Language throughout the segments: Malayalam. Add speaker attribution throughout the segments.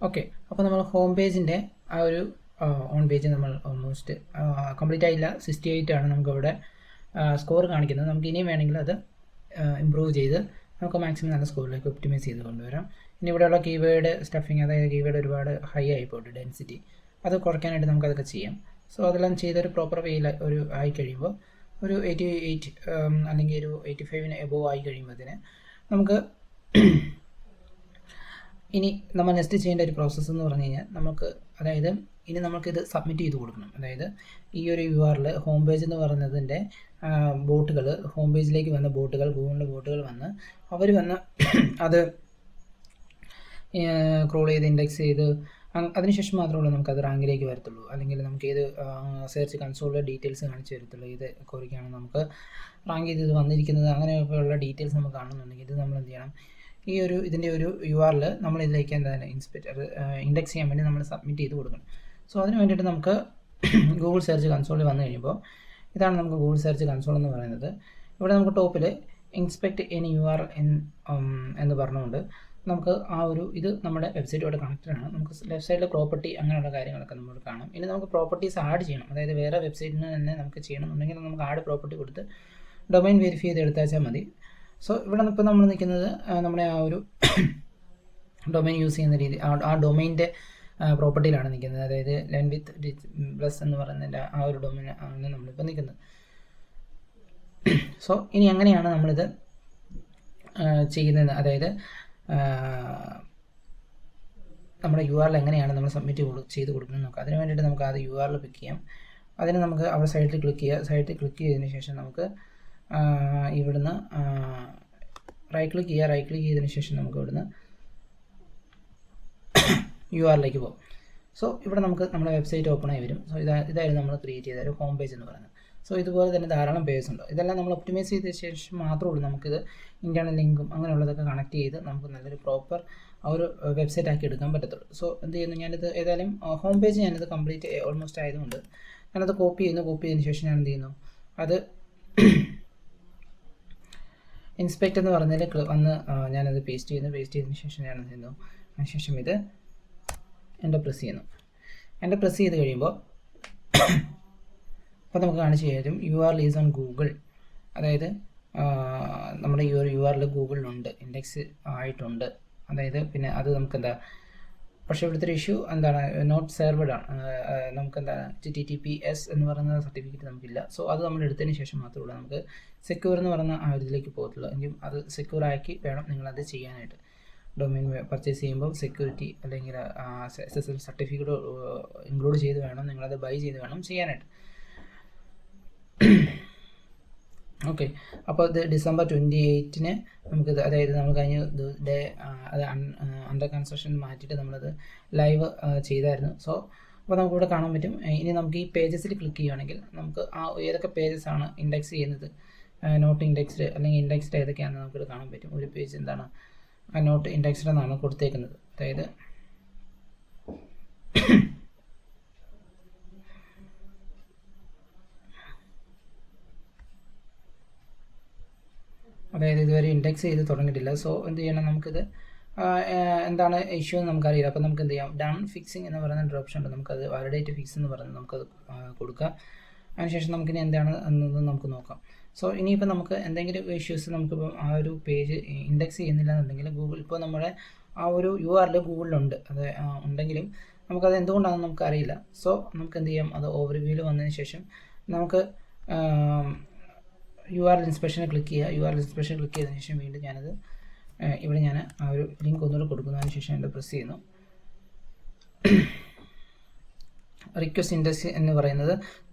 Speaker 1: ഓക്കെ, അപ്പോൾ നമ്മൾ ഹോം പേജിൻ്റെ ആ ഒരു ഓൺ പേജ് നമ്മൾ ഓൾമോസ്റ്റ് കംപ്ലീറ്റ് ആയില്ല. 68 ആണ് നമുക്കവിടെ സ്കോർ കാണിക്കുന്നത്. നമുക്ക് ഇനിയും വേണമെങ്കിൽ അത് ഇമ്പ്രൂവ് ചെയ്ത് നമുക്ക് മാക്സിമം നല്ല സ്കോറിലേക്ക് ഒപ്റ്റിമൈസ് ചെയ്ത് കൊണ്ടുവരാം. ഇനി ഇവിടെയുള്ള കീവേഡ് സ്റ്റഫിങ്, അതായത് കീവേഡ് ഒരുപാട് ഹൈ ആയിപ്പോയിട്ട് ഡെൻസിറ്റി, അത് കുറയ്ക്കാനായിട്ട് നമുക്കതൊക്കെ ചെയ്യാം. സോ അതെല്ലാം ചെയ്തൊരു പ്രോപ്പർ വേയിൽ ഒരു ആയി കഴിയുമ്പോൾ ഒരു 88 അല്ലെങ്കിൽ ഒരു 85 എബോവ് ആയി കഴിയുമ്പോഴത്തേന് നമുക്ക് ഇനി നമ്മൾ നെക്സ്റ്റ് ചെയ്യേണ്ട ഒരു പ്രോസസ്സ് എന്ന് പറഞ്ഞു കഴിഞ്ഞാൽ അതായത് ഇനി നമുക്കിത് സബ്മിറ്റ് ചെയ്ത് കൊടുക്കണം. അതായത് ഈ ഒരു URL ഹോം പേജ് എന്ന് പറയുന്നതിൻ്റെ ബോട്ടുകൾ, ഹോം പേജിലേക്ക് വന്ന ബോട്ടുകൾ, ഗൂഗിളിൻ്റെ ബോട്ടുകൾ വന്ന് അവർ വന്ന് അത് ക്രോൾ ചെയ്ത് ഇൻഡെക്സ് ചെയ്ത് അതിനുശേഷം മാത്രമേ നമുക്കത് റാങ്കിലേക്ക് വരത്തുള്ളൂ. അല്ലെങ്കിൽ നമുക്ക് ഏത് സെർച്ച് കൺസോളിലെ ഡീറ്റെയിൽസ് കാണിച്ച് വരത്തുള്ളൂ. ഇത് കുറിക്കാണ് നമുക്ക് റാങ്ക് ചെയ്ത് വന്നിരിക്കുന്നത്, അങ്ങനെയൊക്കെയുള്ള ഡീറ്റെയിൽസ് നമുക്ക് കാണുന്നുണ്ടെങ്കിൽ ഇത് നമ്മൾ എന്ത് ചെയ്യണം, ഇതിൻ്റെ ഒരു URL നമ്മൾ ഇതിലേക്ക് എന്താണ് ഇൻഡെക്സ് ചെയ്യാൻ വേണ്ടി നമ്മൾ സബ്മിറ്റ് ചെയ്ത് കൊടുക്കണം. സോ അതിന് വേണ്ടിയിട്ട് നമുക്ക് ഗൂഗിൾ സെർച്ച് കൺസോളിൽ വന്നു കഴിയുമ്പോൾ ഇതാണ് നമുക്ക് ഗൂഗിൾ സെർച്ച് കൺസോൾ എന്ന് പറയുന്നത്. ഇവിടെ നമുക്ക് ടോപ്പിൽ ഇൻസ്പെക്ട് എനി URL എന്ന് പറഞ്ഞുകൊണ്ട് നമുക്ക് ഇത് നമ്മുടെ വെബ്സൈറ്റുമായിട്ട് കണക്റ്റഡ് ആണ്. നമുക്ക് ലെഫ്റ്റ് സൈഡിൽ പ്രോപ്പർട്ടി അങ്ങനെയുള്ള കാര്യങ്ങളൊക്കെ നമുക്ക് കാണാം. ഇനി നമുക്ക് പ്രോപ്പർട്ടീസ് ആഡ് ചെയ്യണം. അതായത് വേറെ വെബ്സൈറ്റിന് തന്നെ നമുക്ക് ചെയ്യണമെന്നുണ്ടെങ്കിൽ നമുക്ക് ആഡ് പ്രോപ്പർട്ടി കൊടുത്ത് ഡൊമൈൻ വെരിഫൈ ചെയ്ത് എടുത്താച്ചാൽ മതി. സോ ഇവിടെ ഇപ്പോൾ നമ്മൾ നിൽക്കുന്നത് നമ്മുടെ ആ ഒരു ഡൊമൈൻ യൂസ് ചെയ്യുന്ന രീതി, ആ ഡൊമൈൻ്റെ പ്രോപ്പർട്ടിയിലാണ് നിൽക്കുന്നത്. അതായത് ലെൻ വിത്ത് പ്ലസ് എന്ന് പറയുന്നതിൻ്റെ ആ ഒരു ഡൊമൈൻ ആണ് നമ്മളിപ്പോൾ നിൽക്കുന്നത്. സോ ഇനി എങ്ങനെയാണ് നമ്മളിത് ചെയ്യുന്നത്, അതായത് നമ്മുടെ URL എങ്ങനെയാണ് നമ്മൾ സബ്മിറ്റ് ചെയ്ത് കൊടുക്കുന്നത് നോക്കാം. അതിന് വേണ്ടിയിട്ട് നമുക്ക് അത് URL പിക്ക് ചെയ്യാം. അതിന് നമുക്ക് അവിടെ സൈഡിൽ ക്ലിക്ക് ചെയ്യുക. സൈഡിൽ ക്ലിക്ക് ചെയ്തതിന് ശേഷം നമുക്ക് ഇവിടുന്ന് റൈറ്റ് ക്ലിക്ക് ചെയ്യുക. റൈറ്റ് ക്ലിക്ക് ചെയ്തതിന് ശേഷം നമുക്ക് ഇവിടുന്ന് URLിലേക്ക് പോകും. സോ ഇവിടെ നമുക്ക് നമ്മുടെ വെബ്സൈറ്റ് ഓപ്പൺ ആയി വരും. സോ ഇതായിരുന്നു നമ്മൾ ക്രിയേറ്റ് ചെയ്ത ഒരു ഹോം പേജ് എന്ന് പറയുന്നത്. സോ ഇതുപോലെ തന്നെ ധാരാളം പേജസ് ഉണ്ട്. ഇതെല്ലാം നമ്മൾ ഒപ്റ്റിമൈസ് ചെയ്ത ശേഷം മാത്രമേ ഉള്ളൂ നമുക്കിത് ഇൻറ്റേർണൽ ലിങ്കും അങ്ങനെയുള്ളതൊക്കെ കണക്ട് ചെയ്ത് നമുക്ക് നല്ലൊരു പ്രോപ്പർ ഒരു വെബ്സൈറ്റ് ആക്കി എടുക്കാൻ പറ്റത്തുള്ളൂ. സോ എന്ത് ചെയ്യുന്നു, ഞാനിത് ഏതായാലും ഹോം പേജ് ഞാനിത് കംപ്ലീറ്റ് ഓൾമോസ്റ്റ് ആയതുകൊണ്ട് ഞാനത് കോപ്പി ചെയ്തതിന് ശേഷം ഞാൻ എന്ത് ചെയ്യുന്നു, അത് ഇൻസ്പെക്ട് എന്ന് പറഞ്ഞതിൽ വന്ന് ഞാനത് പേസ്റ്റ് ചെയ്തതിന് ശേഷം ഞാൻ എന്ത് ചെയ്യുന്നു, അതിനുശേഷം ഇത് എൻ്റെ പ്രസ് ചെയ്യുന്നു. എൻ്റെ പ്രസ് ചെയ്ത് കഴിയുമ്പോൾ അപ്പോൾ നമുക്ക് കാണിച്ചു തരും URL ഈസ് ഓൺ ഗൂഗിൾ. അതായത് നമ്മുടെ ഈ ഒരു URL ഗൂഗിളിലുണ്ട്, ഇൻഡെക്സ് ആയിട്ടുണ്ട്. അതായത് പിന്നെ അത് നമുക്കെന്താ, പക്ഷേ ഇവിടുത്തെ ഒരു ഇഷ്യൂ എന്താണ്, നോട്ട് സെർവ്ഡ് ആണ്. നമുക്കെന്താണ് HTTPS എന്ന് പറയുന്ന സർട്ടിഫിക്കറ്റ് നമുക്കില്ല. സോ അത് നമ്മൾ എടുത്തതിന് ശേഷം മാത്രമേ ഉള്ളൂ നമുക്ക് സെക്യൂർ എന്ന് പറയുന്ന ആ ഇതിലേക്ക് പോകത്തുള്ളൂ. എങ്കിലും അത് സെക്യൂർ ആക്കി വേണം നിങ്ങളത് ചെയ്യാനായിട്ട്. ഡൊമൈൻ പർച്ചേസ് ചെയ്യുമ്പോൾ സെക്യൂരിറ്റി അല്ലെങ്കിൽ SSL സർട്ടിഫിക്കറ്റ് ഇൻക്ലൂഡ് ചെയ്ത് വേണം നിങ്ങളത് ബൈ ചെയ്ത് വേണം ചെയ്യാനായിട്ട്. ഓക്കെ, അപ്പോൾ ഇത് December 28 നമുക്കിത്, അതായത് നമ്മൾ കഴിഞ്ഞ ഡേ അത് അണ്ടർ കൺസ്ട്രക്ഷൻ മാറ്റിയിട്ട് നമ്മളത് ലൈവ് ചെയ്തായിരുന്നു. സോ അപ്പോൾ നമുക്കിവിടെ കാണാൻ പറ്റും. ഇനി നമുക്ക് ഈ പേജസിൽ ക്ലിക്ക് ചെയ്യുകയാണെങ്കിൽ നമുക്ക് ആ ഏതൊക്കെ പേജസ് ആണ് ഇൻഡെക്സ് ചെയ്യുന്നത്, നോട്ട് ഇൻഡെക്സ്ഡ് അല്ലെങ്കിൽ ഇൻഡെക്സ്ഡ് ഏതൊക്കെയാണെന്ന് നമുക്കിത് കാണാൻ പറ്റും. ഒരു പേജ് എന്താണ് നോട്ട് ഇൻഡെക്സ്ഡ് എന്നാണ് കൊടുത്തേക്കുന്നത്. അതായത് ഇതുവരെ ഇൻഡെക്സ് ചെയ്ത് തുടങ്ങിയിട്ടില്ല. സോ എന്ത് ചെയ്യണം, നമുക്കിത് എന്താണ് ഇഷ്യൂ എന്ന് നമുക്കറിയില്ല. അപ്പോൾ നമുക്ക് എന്ത് ചെയ്യാം, ഡൺ ഫിക്സിങ് എന്ന് പറയുന്ന ഒരു ഓപ്ഷൻ ഉണ്ട്. നമുക്കത് വാലിഡേറ്റ് ഫിക്സ് എന്ന് പറയുന്നത് നമുക്കത് കൊടുക്കാം. അതിനുശേഷം നമുക്കിനി എന്താണ് എന്നത് നമുക്ക് നോക്കാം. സോ ഇനിയിപ്പോൾ നമുക്ക് എന്തെങ്കിലും ഇഷ്യൂസ് നമുക്കിപ്പോൾ ആ ഒരു പേജ് ഇൻഡെക്സ് ചെയ്യുന്നില്ല എന്നുണ്ടെങ്കിൽ ഗൂഗിൾ, ഇപ്പോൾ നമ്മുടെ ആ ഒരു URL ഗൂഗിളിലുണ്ട്, അത് ഉണ്ടെങ്കിലും നമുക്കത് എന്തുകൊണ്ടാണെന്ന് നമുക്കറിയില്ല. സോ നമുക്ക് എന്ത് ചെയ്യാം, അത് ഓവർവ്യൂവിൽ വന്നതിന് ശേഷം നമുക്ക് URL ഇൻസ്പെക്ഷനിൽ ക്ലിക്ക് ചെയ്യുക. URL ഇൻസ്പെക്ഷൻ ക്ലിക്ക് ചെയ്തതിന് ശേഷം വീണ്ടും ഞാനത് ഇവിടെ ഞാൻ ആ ഒരു ലിങ്ക് ഒന്നുകൂടെ കൊടുക്കുന്നതിന് ശേഷം എൻ്റെ പ്രസ് ചെയ്യുന്നു. റിക്വസ്റ്റ് ഇൻഡെക്സ് എന്ന് പറയുന്നത്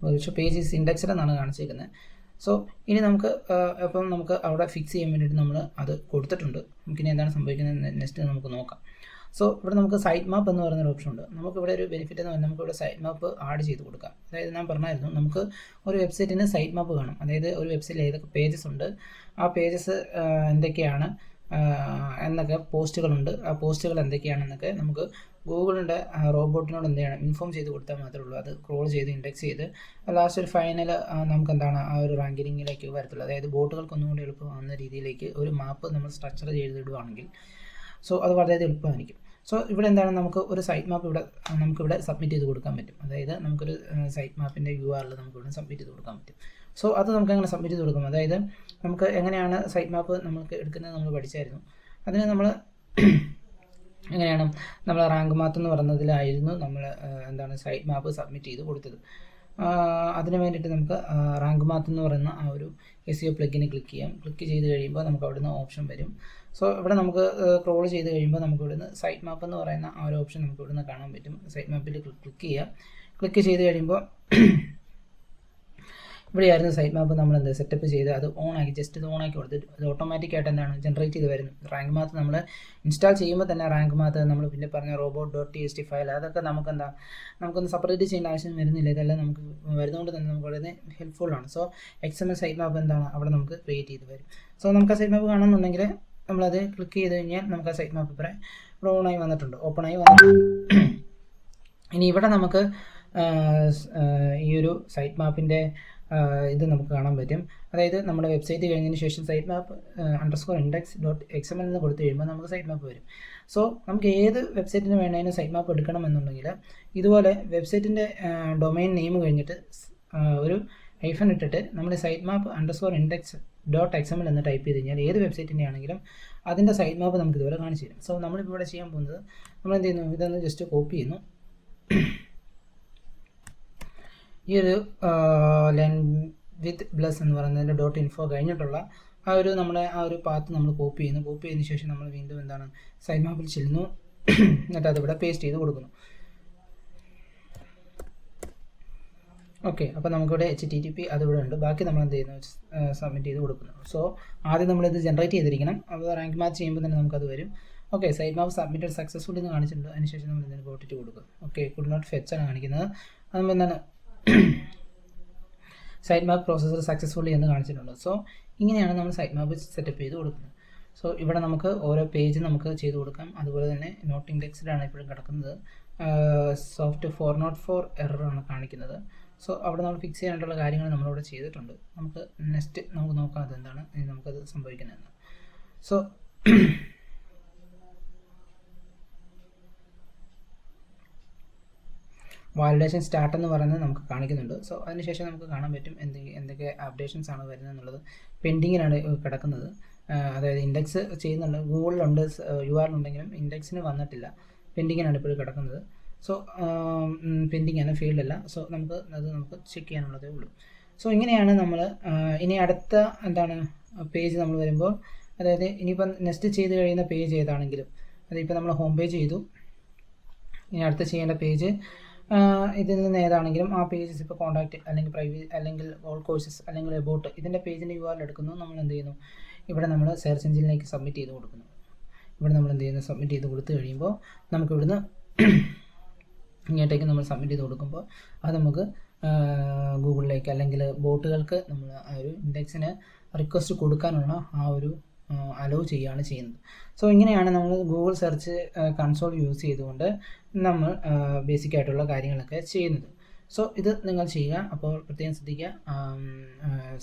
Speaker 1: പേജ് ഈസ് ഇൻഡെക്സ്ഡ് എന്നാണ് കാണിച്ചിരിക്കുന്നത്. സോ ഇനി നമുക്ക് നമുക്ക് അവിടെ ഫിക്സ് ചെയ്യാൻ വേണ്ടിയിട്ട് നമ്മൾ അത് കൊടുത്തിട്ടുണ്ട്. നമുക്കിനി എന്താണ് സംഭവിക്കുന്നത് നെക്സ്റ്റ് നമുക്ക് നോക്കാം. സോ ഇവിടെ നമുക്ക് സൈറ്റ് മാപ്പ് എന്ന് പറയുന്നൊരു ഓപ്ഷൻ ഉണ്ട്. നമുക്കിവിടെ ഒരു ബെനിഫിറ്റ് എന്ന് പറഞ്ഞാൽ നമുക്കിവിടെ സൈറ്റ് മാപ്പ് ആഡ് ചെയ്ത് കൊടുക്കാം. അതായത് ഞാൻ പറഞ്ഞായിരുന്നു, നമുക്ക് ഒരു വെബ്സൈറ്റിന് സൈറ്റ് മാപ്പ് കാണും. അതായത് ഒരു വെബ്സൈറ്റിൽ ഏതൊക്കെ പേജസ് ഉണ്ട്, ആ പേജസ് എന്തൊക്കെയാണ് എന്നൊക്കെ പോസ്റ്റുകളുണ്ട്, ആ പോസ്റ്റുകൾ എന്തൊക്കെയാണെന്നൊക്കെ നമുക്ക് ഗൂഗിളിൻ്റെ റോബോട്ടിനോട് എന്ത് ചെയ്യണം, ഇൻഫോം ചെയ്ത് കൊടുത്താൽ മാത്രമേ ഉള്ളൂ. അത് ക്രോൾ ചെയ്ത് ഇൻഡെക്സ് ചെയ്ത് ലാസ്റ്റ് ഒരു ഫൈനൽ നമുക്ക് എന്താണ് ആ ഒരു റാങ്കിങ്ങിലേക്ക് വരത്തുള്ളൂ. അതായത് ബോട്ടുകൾക്കൊന്നും കൂടി എളുപ്പമാകുന്ന രീതിയിലേക്ക് ഒരു മാപ്പ് നമ്മൾ സ്ട്രക്ചർ ചെയ്തിടുകയാണെങ്കിൽ സോ അത് വളരെ എളുപ്പമായിരിക്കും. സോ ഇവിടെ എന്താണ്, നമുക്ക് ഒരു സൈറ്റ് മാപ്പ് നമുക്കിവിടെ സബ്മിറ്റ് ചെയ്ത് കൊടുക്കാൻ പറ്റും. അതായത് നമുക്കൊരു സൈറ്റ് മാപ്പിൻ്റെ URL നമുക്കിവിടെ സബ്മിറ്റ് ചെയ്ത് കൊടുക്കാൻ പറ്റും. സോ അത് നമുക്ക് അങ്ങനെ സബ്മിറ്റ് ചെയ്ത് കൊടുക്കാം. അതായത് നമുക്ക് എങ്ങനെയാണ് സൈറ്റ് മാപ്പ് നമുക്ക് എടുക്കുന്നത് നമ്മൾ പഠിച്ചായിരുന്നു. അതിന് നമ്മൾ എങ്ങനെയാണ് നമ്മൾ റാങ്ക് മാത്ത് എന്ന് പറയുന്നതിലായിരുന്നു നമ്മൾ എന്താണ് സൈറ്റ് മാപ്പ് സബ്മിറ്റ് ചെയ്ത് കൊടുത്തത്. അതിന് വേണ്ടിയിട്ട് നമുക്ക് റാങ്ക് മാത്ത് എന്ന് പറയുന്ന ആ ഒരു SEO പ്ലഗിന് ക്ലിക്ക് ചെയ്യാം. ക്ലിക്ക് ചെയ്ത് കഴിയുമ്പോൾ നമുക്ക് അവിടുന്ന് ഓപ്ഷൻ വരും. സോ ഇവിടെ നമുക്ക് സ്ക്രോൾ ചെയ്ത് കഴിയുമ്പോൾ നമുക്ക് ഇവിടുന്ന് സൈറ്റ് മാപ്പ് എന്ന് പറയുന്ന ആ ഒരു ഓപ്ഷൻ നമുക്ക് ഇവിടുന്ന് കാണാൻ പറ്റും. സൈറ്റ് മാപ്പിൽ ക്ലിക്ക് ചെയ്യാം. ക്ലിക്ക് ചെയ്ത് കഴിയുമ്പോൾ ഇവിടെയായിരുന്നു സൈറ്റ് മാപ്പ് നമ്മൾ എന്ത് സെറ്റപ്പ് ചെയ്ത് അത് ഓണാക്കി, ജസ്റ്റ് ഇത് ഓണാക്കി കൊടുത്തിട്ട് അത് ഓട്ടോമാറ്റിക്കായിട്ട് എന്താണ് ജനറേറ്റ് ചെയ്ത് വരുന്നു. റാങ്ക് മാത്ത് നമ്മൾ ഇൻസ്റ്റാൾ ചെയ്യുമ്പോൾ തന്നെ റാങ്ക് മാത്ത് നമ്മൾ പിന്നെ പറഞ്ഞ robot.txt ഫയൽ അതൊക്കെ നമുക്കൊന്ന് സെപ്പറേറ്റ് ചെയ്യേണ്ട ആവശ്യം വരുന്നില്ല. ഇതെല്ലാം നമുക്ക് വരുന്നതുകൊണ്ട് തന്നെ നമുക്ക് വളരെ ഹെൽപ്ഫുള്ളാണ്. സോ XML സൈറ്റ് മാപ്പ് എന്താണ് അവിടെ നമുക്ക് ക്രിയേറ്റ് ചെയ്ത് വരും. സോ നമുക്ക് ആ സൈറ്റ് മാപ്പ് കാണുന്നുണ്ടെങ്കിൽ നമ്മളത് ക്ലിക്ക് ചെയ്ത് കഴിഞ്ഞാൽ നമുക്ക് ആ സൈറ്റ് മാപ്പ് ഇവിടെ ഓപ്പണായി വന്നിട്ടുണ്ട്. ഇനി ഇവിടെ നമുക്ക് ഈ ഒരു സൈറ്റ് മാപ്പിൻ്റെ ഇത് നമുക്ക് കാണാൻ പറ്റും. അതായത് നമ്മുടെ വെബ്സൈറ്റ് കഴിഞ്ഞതിന് ശേഷം സൈറ്റ് മാപ്പ് _index.xml എന്ന് കൊടുത്തു കഴിയുമ്പോൾ നമുക്ക് സൈറ്റ് മാപ്പ് വരും. സോ നമുക്ക് ഏത് വെബ്സൈറ്റിന് വേണമെങ്കിലും സൈറ്റ് മാപ്പ് എടുക്കണമെന്നുണ്ടെങ്കിൽ ഇതുപോലെ വെബ്സൈറ്റിൻ്റെ ഡൊമൈൻ നെയിം കഴിഞ്ഞിട്ട് ഒരു ഹൈഫൻ ഇട്ടിട്ട് നമ്മൾ സൈറ്റ് മാപ്പ് _index.xml എന്ന് ടൈപ്പ് ചെയ്ത് കഴിഞ്ഞാൽ ഏത് വെബ്സൈറ്റിൻ്റെ ആണെങ്കിലും അതിൻ്റെ സൈറ്റ് മാപ്പ് നമുക്ക് ഇതുപോലെ കാണിച്ചു തരും. സോ നമ്മളിപ്പോൾ ഇവിടെ ചെയ്യാൻ പോകുന്നത് നമ്മൾ എന്ത് ചെയ്യുന്നു, ഇതൊന്ന് ജസ്റ്റ് കോപ്പി ചെയ്യുന്നു. ഈ ഒരു len_with+ എന്ന് പറയുന്നതിൻ്റെ .info കഴിഞ്ഞിട്ടുള്ള ആ ഒരു പാത്ത് നമ്മൾ കോപ്പി ചെയ്യുന്നു. കോപ്പി ചെയ്തതിന് ശേഷം നമ്മൾ വീണ്ടും എന്താണ് സൈറ്റ് മാപ്പിൽ ചെല്ലുന്നു. എന്നിട്ട് അതിവിടെ പേസ്റ്റ് ചെയ്ത് കൊടുക്കുന്നു. ഓക്കെ, അപ്പോൾ നമുക്കിവിടെ HTTP അതിവിടെ ഉണ്ട്. ബാക്കി നമ്മൾ എന്ത് ചെയ്യുന്നു, സബ്മിറ്റ് ചെയ്ത് കൊടുക്കുന്നു. സോ ആദ്യം നമ്മളിത് ജനറേറ്റ് ചെയ്തിരിക്കണം. അപ്പോൾ റാങ്ക് മാച്ച് ചെയ്യുമ്പോൾ തന്നെ നമുക്കത് വരും. Okay, site map submitted successfully എന്ന് കാണിച്ചിട്ടുണ്ട്. അതിനുശേഷം നമ്മൾ ഇതിന് ഗോട്ടിട്ട് കൊടുക്കും. ഓക്കെ, കുഡ് നോട്ട് ഫെച്ച് ആണ് കാണിക്കുന്നത്. അതുമ്പോൾ എന്താണ് സൈറ്റ് മാപ്പ് പ്രോസസ്സർ സക്സസ്ഫുള്ളി എന്ന് കാണിച്ചിട്ടുണ്ട്. സോ ഇങ്ങനെയാണ് നമ്മൾ സൈറ്റ് മാപ്പ് സെറ്റപ്പ് ചെയ്ത് കൊടുക്കുന്നത്. സോ ഇവിടെ നമുക്ക് ഓരോ പേജ് നമുക്ക് ചെയ്ത് കൊടുക്കാം. അതുപോലെ തന്നെ നോട്ട് ഇൻഡെക്സ്ഡാണ് ഇപ്പോഴും കിടക്കുന്നത്. സോഫ്റ്റ് 404 എററാണ് കാണിക്കുന്നത്. സോ അവിടെ നമ്മൾ ഫിക്സ് ചെയ്യാനായിട്ടുള്ള കാര്യങ്ങൾ നമ്മളിവിടെ ചെയ്തിട്ടുണ്ട്. നമുക്ക് നെക്സ്റ്റ് നമുക്ക് നോക്കാം അതെന്താണ് നമുക്കത് സംഭവിക്കുന്നതെന്ന്. സോ വാലിഡേഷൻ സ്റ്റാർട്ട് എന്ന് പറയുന്നത് നമുക്ക് കാണിക്കുന്നുണ്ട്. സോ അതിനുശേഷം നമുക്ക് കാണാൻ പറ്റും എന്തൊക്കെ അപ്ഡേഷൻസ് ആണ് വരുന്നത് എന്നുള്ളത്. പെൻഡിങ്ങിനാണ് കിടക്കുന്നത്. അതായത് ഇൻഡെക്സ് ചെയ്യുന്നുണ്ട്, ഗൂഗിളിലുണ്ട്, URL ഉണ്ടെങ്കിലും ഇൻഡെക്സിന് വന്നിട്ടില്ല. പെൻഡിങ്ങിനാണ് ഇപ്പോഴും കിടക്കുന്നത്. സോ പെൻഡിങ് ആണ്, ഫീൽഡ് അല്ല. സോ നമുക്ക് ചെക്ക് ചെയ്യാനുള്ളതേ ഉള്ളൂ. സോ ഇങ്ങനെയാണ് നമ്മൾ ഇനി അടുത്ത പേജ് നമ്മൾ വരുമ്പോൾ, അതായത് ഇനിയിപ്പം നെക്സ്റ്റ് ചെയ്ത് കഴിയുന്ന പേജ് ഏതാണെങ്കിലും, അതിപ്പോൾ നമ്മൾ ഹോം പേജ് ചെയ്തു. ഇനി അടുത്ത് ചെയ്യേണ്ട പേജ് ഇതിൽ നിന്ന് ഏതാണെങ്കിലും ആ പേജസ് ഇപ്പോൾ കോൺടാക്റ്റ് അല്ലെങ്കിൽ പ്രൈവറ്റ് അല്ലെങ്കിൽ ഓൾ കോഴ്സസ് അല്ലെങ്കിൽ എബൌട്ട് ഇതിൻ്റെ പേജിൻ്റെ URL എടുക്കുന്നു. നമ്മൾ എന്ത് ചെയ്യുന്നു, ഇവിടെ നമ്മൾ സെർച്ച് എഞ്ചിനിലേക്ക് സബ്മിറ്റ് ചെയ്ത് കൊടുക്കുന്നു. ഇവിടെ നമ്മൾ എന്ത് ചെയ്യുന്നു, സബ്മിറ്റ് ചെയ്ത് കൊടുത്തു കഴിയുമ്പോൾ നമുക്ക് ഇവിടുന്ന് ഇങ്ങോട്ടേക്ക് നമ്മൾ സബ്മിറ്റ് ചെയ്ത് കൊടുക്കുമ്പോൾ അത് നമുക്ക് ഗൂഗിളിലേക്ക് അല്ലെങ്കിൽ ബോട്ടുകൾക്ക് നമ്മൾ ആ ഒരു ഇൻഡെക്സിന് റിക്വസ്റ്റ് കൊടുക്കാനുള്ള ആ ഒരു അലോ ചെയ്യുകയാണ് ചെയ്യുന്നത്. സോ ഇങ്ങനെയാണ് നമ്മൾ ഗൂഗിൾ സെർച്ച് കൺസോൾ യൂസ് ചെയ്തുകൊണ്ട് നമ്മൾ ബേസിക് ആയിട്ടുള്ള കാര്യങ്ങളൊക്കെ ചെയ്യുന്നത്. സോ ഇത് നിങ്ങൾ ചെയ്യുക. അപ്പോൾ പ്രത്യേകം ശ്രദ്ധിക്കുക,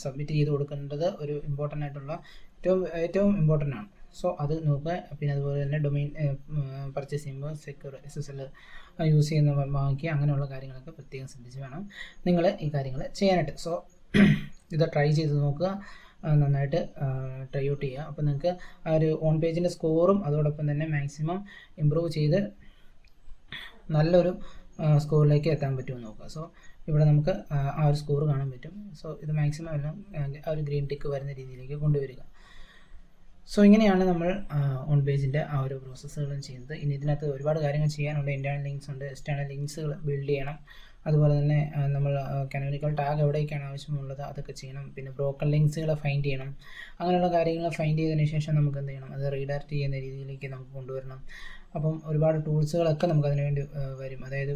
Speaker 1: സബ്മിറ്റ് ചെയ്ത് കൊടുക്കേണ്ടത് ഒരു ഇമ്പോർട്ടൻ്റ് ആയിട്ടുള്ള ഏറ്റവും ഇമ്പോർട്ടൻ്റ് ആണ്. സോ അത് നോക്കുക. പിന്നെ അതുപോലെ തന്നെ ഡൊമൈൻ പർച്ചേസ് ചെയ്യുമ്പോൾ സെക്യൂർ SSL യൂസ് ചെയ്യുന്ന വാങ്ങിക്കുക, അങ്ങനെയുള്ള കാര്യങ്ങളൊക്കെ പ്രത്യേകം ശ്രദ്ധിച്ച് വേണം നിങ്ങൾ ഈ കാര്യങ്ങൾ ചെയ്യാനായിട്ട്. സോ ഇത് ട്രൈ ചെയ്ത് നോക്കുക, നന്നായിട്ട് ട്രൈ ഔട്ട് ചെയ്യുക. അപ്പോൾ നിങ്ങൾക്ക് ആ ഒരു ഓൺ പേജിൻ്റെ സ്കോറും അതോടൊപ്പം തന്നെ മാക്സിമം ഇമ്പ്രൂവ് ചെയ്ത് നല്ലൊരു സ്കോറിലേക്ക് എത്താൻ പറ്റുമെന്ന് നോക്കുക. സോ ഇവിടെ നമുക്ക് ആ ഒരു സ്കോർ കാണാൻ പറ്റും. സോ ഇത് മാക്സിമം എല്ലാം ആ ഒരു ഗ്രീൻ ടിക്ക് വരുന്ന രീതിയിലേക്ക് കൊണ്ടുവരിക. സോ ഇങ്ങനെയാണ് നമ്മൾ ഓൺ പേജിൻ്റെ ആ ഒരു പ്രോസസ്സുകളും ചെയ്യുന്നത്. ഇനി ഇതിനകത്ത് ഒരുപാട് കാര്യങ്ങൾ ചെയ്യാനുണ്ട്. ഇൻറ്റേർണൽ ലിങ്ക്സ് ഉണ്ട്, എക്സ്റ്റേണൽ ലിങ്ക്സുകൾ ബിൽഡ് ചെയ്യണം. അതുപോലെ തന്നെ നമ്മൾ കാനോനിക്കൽ ടാഗ് എവിടേക്കാണ് ആവശ്യമുള്ളത് അതൊക്കെ ചെയ്യണം. പിന്നെ ബ്രോക്കൺ ലിങ്ക്സുകൾ ഫൈൻഡ് ചെയ്യണം. അങ്ങനെയുള്ള കാര്യങ്ങൾ ഫൈൻഡ് ചെയ്തതിന് ശേഷം നമുക്ക് എന്ത് ചെയ്യണം, അത് റീഡയറക്റ്റ് ചെയ്യുന്ന രീതിയിലേക്ക് നമുക്ക് കൊണ്ടുവരണം. അപ്പം ഒരുപാട് ടൂൾസുകളൊക്കെ നമുക്ക് അതിന് വേണ്ടി വരും. അതായത്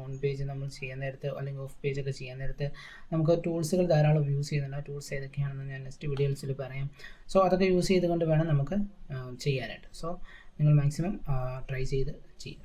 Speaker 1: ഓൺ പേജ് നമ്മൾ ചെയ്യാൻ നേരത്ത് അല്ലെങ്കിൽ ഓഫ് പേജൊക്കെ ചെയ്യാൻ നേരത്ത് നമുക്ക് ടൂൾസുകൾ ധാരാളം യൂസ് ചെയ്യുന്നുണ്ട്. ആ ടൂൾസ് ഏതൊക്കെയാണെന്ന് ഞാൻ നെക്സ്റ്റ് വീഡിയോസിൽ പറയാം. സോ അതൊക്കെ യൂസ് ചെയ്തുകൊണ്ട് വേണം നമുക്ക് ചെയ്യാനായിട്ട്. സോ നിങ്ങൾ മാക്സിമം ട്രൈ ചെയ്ത് ചെയ്യും.